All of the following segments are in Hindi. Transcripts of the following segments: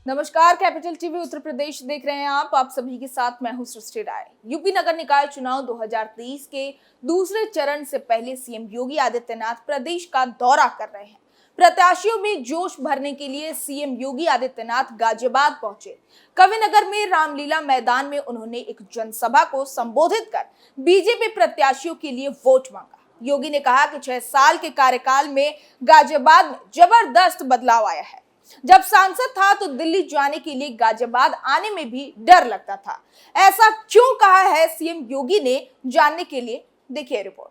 नमस्कार, कैपिटल टीवी उत्तर प्रदेश देख रहे हैं आप सभी के साथ मैं हूं सृष्टि राय। यूपी नगर निकाय चुनाव 2023 के दूसरे चरण से पहले सीएम योगी आदित्यनाथ प्रदेश का दौरा कर रहे हैं। प्रत्याशियों में जोश भरने के लिए सीएम योगी आदित्यनाथ गाजियाबाद पहुंचे। कविनगर में रामलीला मैदान में उन्होंने एक जनसभा को संबोधित कर बीजेपी प्रत्याशियों के लिए वोट मांगा। योगी ने कहा कि 6 साल के कार्यकाल में गाजियाबाद में जबरदस्त बदलाव आया है। जब सांसद था तो दिल्ली जाने के लिए गाजियाबाद आने में भी डर लगता था। ऐसा क्यों कहा है सीएम योगी ने, जानने के लिए देखिए रिपोर्ट।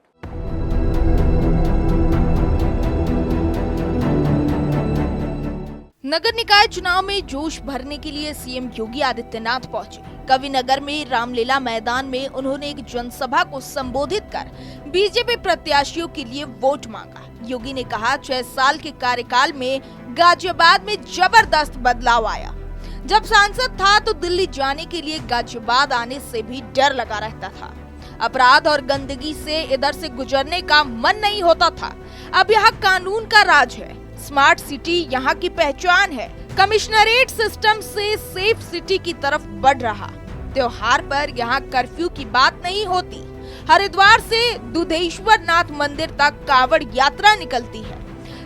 नगर निकाय चुनाव में जोश भरने के लिए सीएम योगी आदित्यनाथ पहुंचे। कविनगर में रामलीला मैदान में उन्होंने एक जनसभा को संबोधित कर बीजेपी प्रत्याशियों के लिए वोट मांगा। योगी ने कहा 6 साल के कार्यकाल में गाजियाबाद में जबरदस्त बदलाव आया। जब सांसद था तो दिल्ली जाने के लिए गाजियाबाद आने से भी डर लगा रहता था। अपराध और गंदगी से इधर से गुजरने का मन नहीं होता था। अब यहाँ कानून का राज है। स्मार्ट सिटी यहाँ की पहचान है। कमिश्नरेट सिस्टम से सेफ सिटी की तरफ बढ़ रहा। त्योहार पर यहाँ कर्फ्यू की बात नहीं होती। हरिद्वार से दुधेश्वर नाथ मंदिर तक कांवड़ यात्रा निकलती है।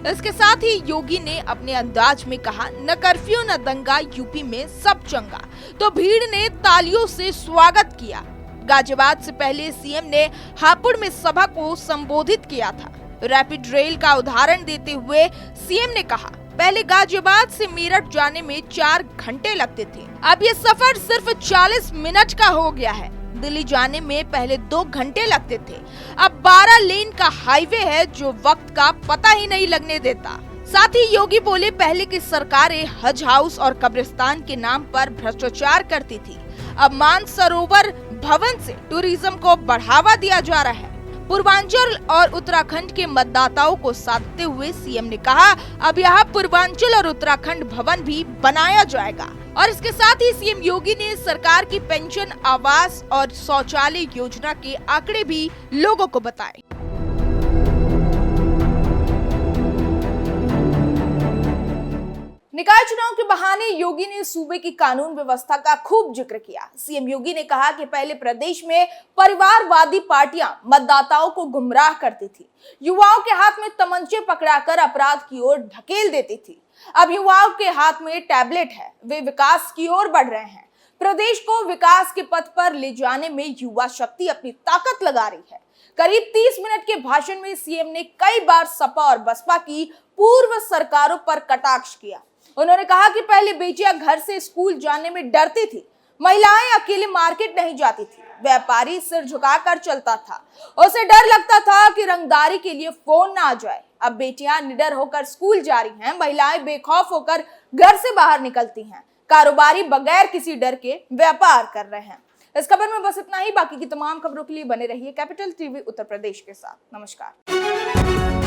इसके साथ ही योगी ने अपने अंदाज में कहा, न कर्फ्यू न दंगा, यूपी में सब चंगा। तो भीड़ ने तालियों से स्वागत किया। गाजियाबाद से पहले सीएम ने हापुड़ में सभा को संबोधित किया था। रैपिड रेल का उदाहरण देते हुए सीएम ने कहा, पहले गाजियाबाद से मेरठ जाने में 4 घंटे लगते थे, अब ये सफर सिर्फ 40 मिनट का हो गया है। दिल्ली जाने में पहले 2 घंटे लगते थे, अब 12 लेन का हाईवे है जो वक्त का पता ही नहीं लगने देता। साथ ही योगी बोले, पहले की सरकारें हज हाउस और कब्रिस्तान के नाम पर भ्रष्टाचार करती थी, अब मानसरोवर भवन से टूरिज्म को बढ़ावा दिया जा रहा है। पूर्वांचल और उत्तराखंड के मतदाताओं को साधते हुए सीएम ने कहा, अब यहाँ पूर्वांचल और उत्तराखंड भवन भी बनाया जाएगा। और इसके साथ ही सीएम योगी ने सरकार की पेंशन, आवास और शौचालय योजना के आंकड़े भी लोगों को बताए। निकाय चुनाव के बहाने योगी ने सूबे की कानून व्यवस्था का खूब जिक्र किया। सीएम योगी ने कहा कि पहले प्रदेश में परिवारवादी पार्टियां मतदाताओं को गुमराह करती थी, युवाओं के हाथ में तमंचे पकड़ाकर अपराध की ओर ढकेल देती थी। अब युवाओं के हाथ में टैबलेट है, वे विकास की ओर बढ़ रहे हैं। प्रदेश को विकास के पथ पर ले जाने में युवा शक्ति अपनी ताकत लगा रही है। करीब 30 मिनट के भाषण में सीएम ने कई बार सपा और बसपा की पूर्व सरकारों पर कटाक्ष किया। उन्होंने कहा कि पहले बेटियां घर से स्कूल जाने में डरती थी, महिलाएं अकेले मार्केट नहीं जाती थी, व्यापारी सिर झुकाकर चलता था, उसे डर लगता था कि रंगदारी के लिए फोन ना आ जाए। अब बेटियां निडर होकर स्कूल जा रही हैं, महिलाएं बेखौफ होकर घर से बाहर निकलती हैं, कारोबारी बगैर किसी डर के व्यापार कर रहे हैं। इस खबर में बस इतना ही। बाकी की तमाम खबरों के लिए बने रहिए कैपिटल टीवी उत्तर प्रदेश के साथ। नमस्कार।